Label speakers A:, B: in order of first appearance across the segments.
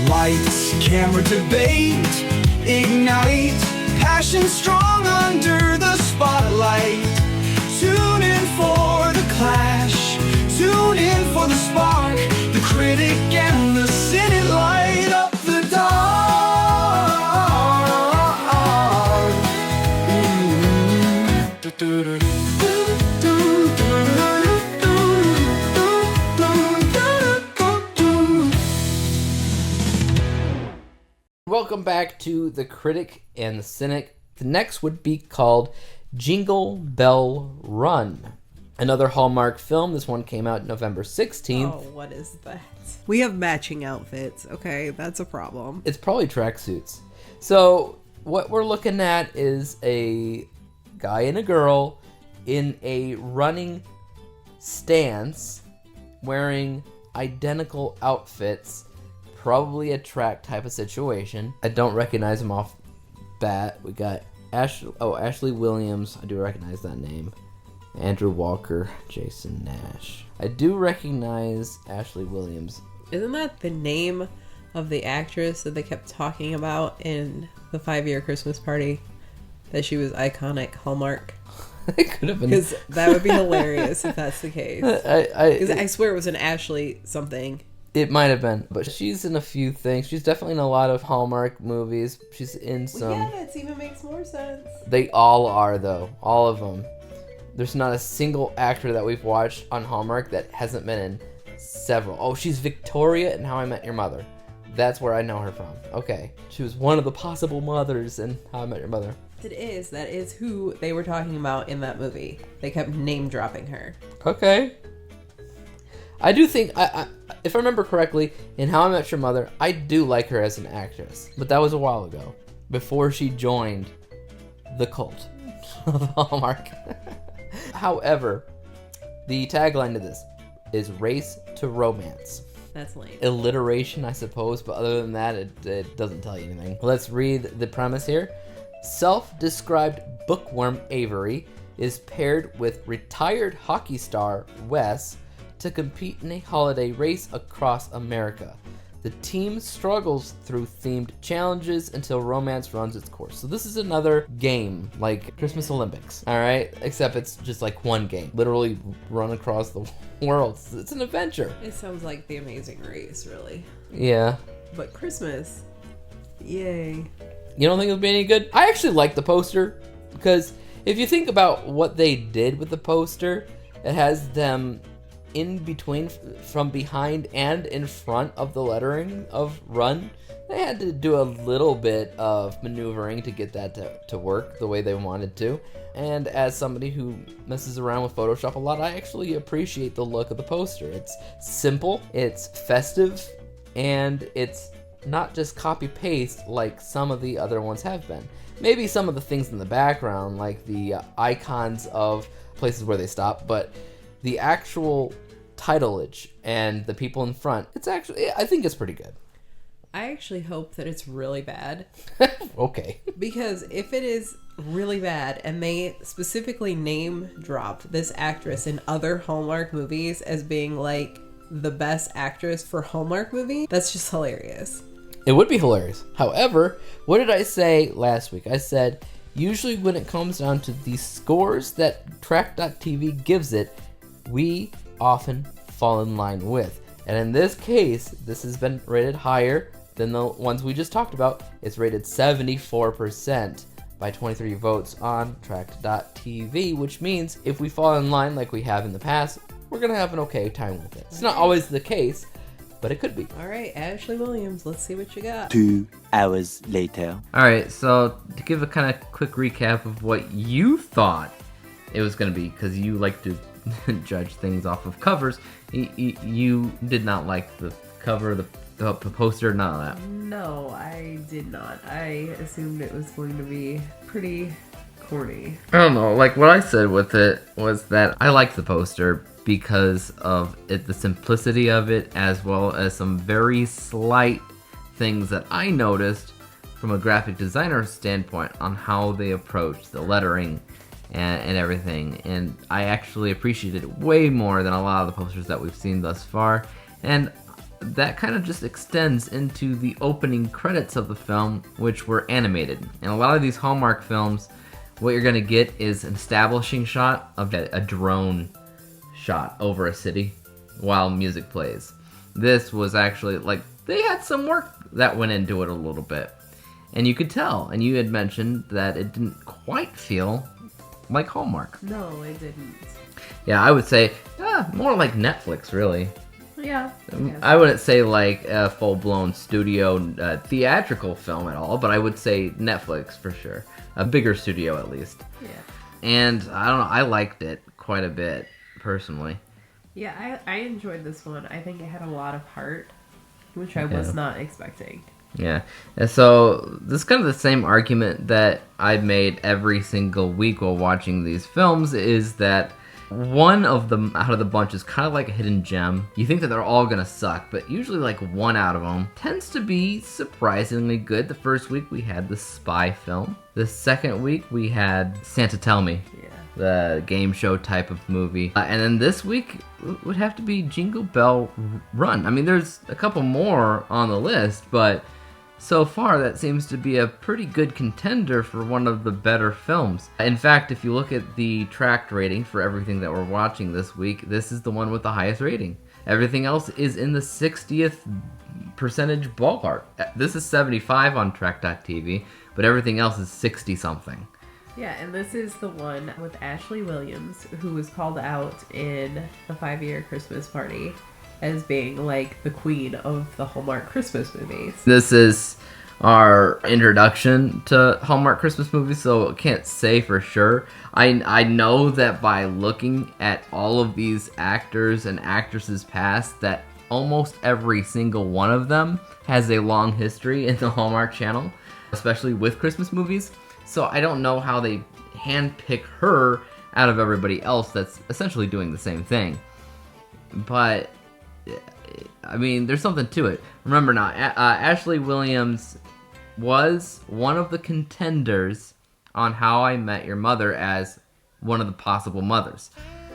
A: Lights, camera, debate, ignite, passion strong under the spotlight. Tune in for the clash, tune in for the spark. The critic and the cynic light up the dark.
B: Welcome back to The Critic and the Cynic. The next would be called Jingle Bell Run. Another Hallmark film. This one came out November 16th.
C: Oh, what is that? We have matching outfits. Okay, that's a problem.
B: It's probably tracksuits. So what we're looking at is a guy and a girl in a running stance wearing identical outfits. Probably a track type of situation. I don't recognize him off bat. We got Ashley Williams. I do recognize that name. Andrew Walker, Jason Nash. I do recognize Ashley Williams.
C: Isn't that the name of the actress that they kept talking about in the 5-year Christmas party? That she was iconic Hallmark?
B: It could have been.
C: Because that would be hilarious if that's the case. Because I swear it was an Ashley something.
B: It might have been, but she's in a few things. She's definitely in a lot of Hallmark movies. She's in some...
C: Well, yeah, that even makes more sense.
B: They all are, though. All of them. There's not a single actor that we've watched on Hallmark that hasn't been in several. Oh, she's Victoria in How I Met Your Mother. That's where I know her from. Okay. She was one of the possible mothers in How I Met Your Mother.
C: That is who they were talking about in that movie. They kept name-dropping her.
B: Okay. I do think... if I remember correctly, in How I Met Your Mother, I do like her as an actress. But that was a while ago. Before she joined the cult of Hallmark. However, the tagline to this is Race to Romance.
C: That's lame.
B: Alliteration, I suppose, but other than that, it doesn't tell you anything. Let's read the premise here. Self-described bookworm Avery is paired with retired hockey star Wes to compete in a holiday race across America. The team struggles through themed challenges until romance runs its course. So this is another game, like Christmas Olympics, all right? Except it's just like one game, literally run across the world. It's an adventure.
C: It sounds like The Amazing Race, really.
B: Yeah.
C: But Christmas, yay.
B: You don't think it'll be any good? I actually like the poster, because if you think about what they did with the poster, it has them in between, from behind and in front of the lettering of run. They had to do a little bit of maneuvering to get that to work the way they wanted to. And as somebody who messes around with Photoshop a lot, I actually appreciate the look of the poster. It's simple, it's festive, and it's not just copy-paste like some of the other ones have been. Maybe some of the things in the background, like the icons of places where they stop, but the actual titleage and the people in front, it's actually, I think it's pretty good.
C: I actually hope that it's really bad.
B: Okay.
C: Because if it is really bad and they specifically name dropped this actress in other Hallmark movies as being like the best actress for Hallmark movie, that's just hilarious.
B: It would be hilarious. However, what did I say last week? I said, usually when it comes down to the scores that Track.tv gives it, we often fall in line with. And in this case, this has been rated higher than the ones we just talked about. It's rated 74% by 23 votes on Track.tv, which means if we fall in line like we have in the past, we're going to have an okay time with it. It's not always the case, but it could be.
C: All right, Ashley Williams, let's see what you got.
D: 2 hours later.
B: All right, so to give a kind of quick recap of what you thought it was going to be, because you like to judge things off of covers, you did not like the cover, the poster, none of that.
C: No, I did not. I assumed it was going to be pretty corny.
B: I don't know, like what I said with it was that I liked the poster because of it, the simplicity of it, as well as some very slight things that I noticed from a graphic designer standpoint on how they approached the lettering and everything. And I actually appreciated it way more than a lot of the posters that we've seen thus far. And that kind of just extends into the opening credits of the film, which were animated. And a lot of these Hallmark films, what you're going to get is an establishing shot of a drone shot over a city while music plays. This was actually, like, they had some work that went into it a little bit. And you could tell, and you had mentioned that it didn't quite feel like Hallmark.
C: No, it didn't.
B: Yeah, I would say more like Netflix, really.
C: Yeah.
B: I wouldn't say like a full-blown studio theatrical film at all, but I would say Netflix for sure. A bigger studio at least.
C: Yeah.
B: And I don't know, I liked it quite a bit, personally.
C: Yeah, I enjoyed this one. I think it had a lot of heart, which I was not expecting.
B: Yeah, and so this is kind of the same argument that I've made every single week while watching these films, is that one of them out of the bunch is kind of like a hidden gem. You think that they're all gonna suck, but usually like one out of them tends to be surprisingly good. The first week we had the spy film. The second week we had Santa Tell Me.
C: Yeah.
B: The game show type of movie. And then this week would have to be Jingle Bell Run. I mean, there's a couple more on the list, but so far that seems to be a pretty good contender for one of the better films. In fact, if you look at the tracked rating for everything that we're watching this week, this is the one with the highest rating. Everything else is in the 60th percentage ballpark. This is 75 on track.tv, but everything else is 60 something.
C: Yeah, and this is the one with Ashley Williams, who was called out in the 5-Year Christmas Party as being like the queen of the Hallmark Christmas movies.
B: This is our introduction to Hallmark Christmas movies, so I can't say for sure. I know that by looking at all of these actors and actresses past, that almost every single one of them has a long history in the Hallmark Channel, especially with Christmas movies. So I don't know how they handpick her out of everybody else that's essentially doing the same thing. But I mean, there's something to it. Remember now, Ashley Williams was one of the contenders on How I Met Your Mother as one of the possible mothers.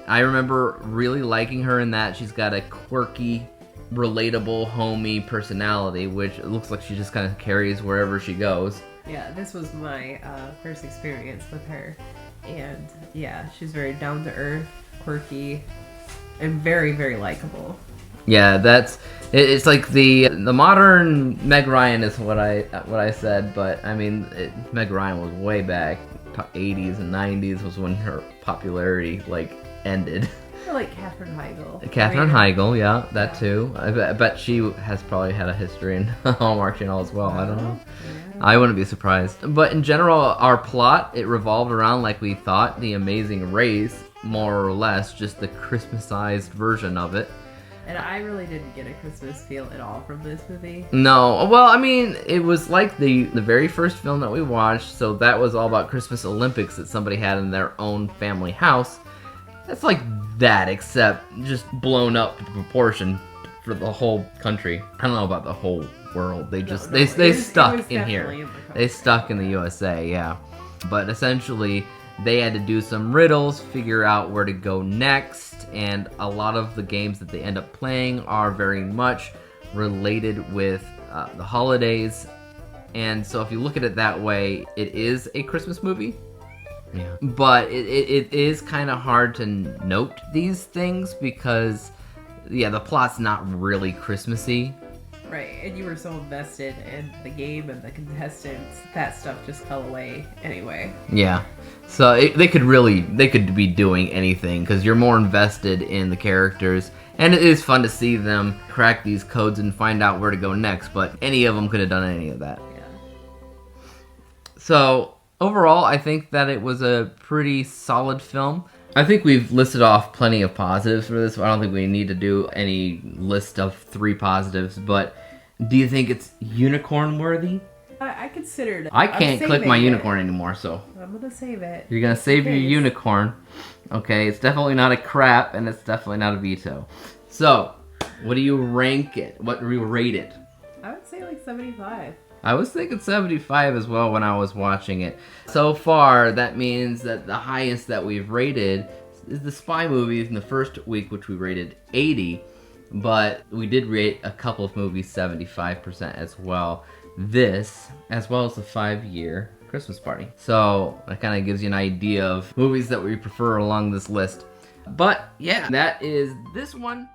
B: I remember really liking her in that. She's got a quirky, relatable, homey personality, which it looks like she just kind of carries wherever she goes.
C: Yeah, this was my first experience with her. And yeah, she's very down to earth, quirky, and very, very likable.
B: Yeah, it's like the modern Meg Ryan is what I said, but I mean Meg Ryan was way back 80s and 90s was when her popularity like ended.
C: I like Katherine Heigl.
B: Katherine Heigl, yeah, that too. I bet she has probably had a history in Hallmark Channel as well. I don't know.
C: Yeah.
B: I wouldn't be surprised. But in general, our plot, it revolved around, like we thought, The Amazing Race, more or less, just the Christmasized version of it.
C: And I really didn't get a Christmas feel at all from this movie.
B: No, well, I mean, it was like the very first film that we watched, so that was all about Christmas Olympics that somebody had in their own family house. It's like that, except just blown up to proportion for the whole country. I don't know about the whole world. They just they stuck in here. They stuck in the USA, yeah. But essentially, they had to do some riddles, figure out where to go next, and a lot of the games that they end up playing are very much related with the holidays. And so if you look at it that way, it is a Christmas movie. Yeah. But it is kind of hard to note these things because, yeah, the plot's not really Christmassy.
C: Right, and you were so invested in the game and the contestants, that stuff just fell away anyway.
B: Yeah, so they could be doing anything because you're more invested in the characters, and it is fun to see them crack these codes and find out where to go next, but any of them could have done any of that.
C: Yeah.
B: So, overall, I think that it was a pretty solid film. I think we've listed off plenty of positives for this. I don't think we need to do any list of 3 positives, but do you think it's unicorn worthy?
C: I considered it.
B: I can't click my unicorn anymore, so.
C: I'm gonna save it.
B: You're gonna save your unicorn. Okay, it's definitely not a crap, and it's definitely not a veto. So, what do you rank it? What do you rate it?
C: I would say like 75.
B: I was thinking 75 as well when I was watching it. So far, that means that the highest that we've rated is the spy movies in the first week, which we rated 80.
E: but we did rate a couple of movies 75% as well. This, as well as the 5-Year Christmas Party. So that kind of gives you an idea of movies that we prefer along this list. But yeah, that is this one.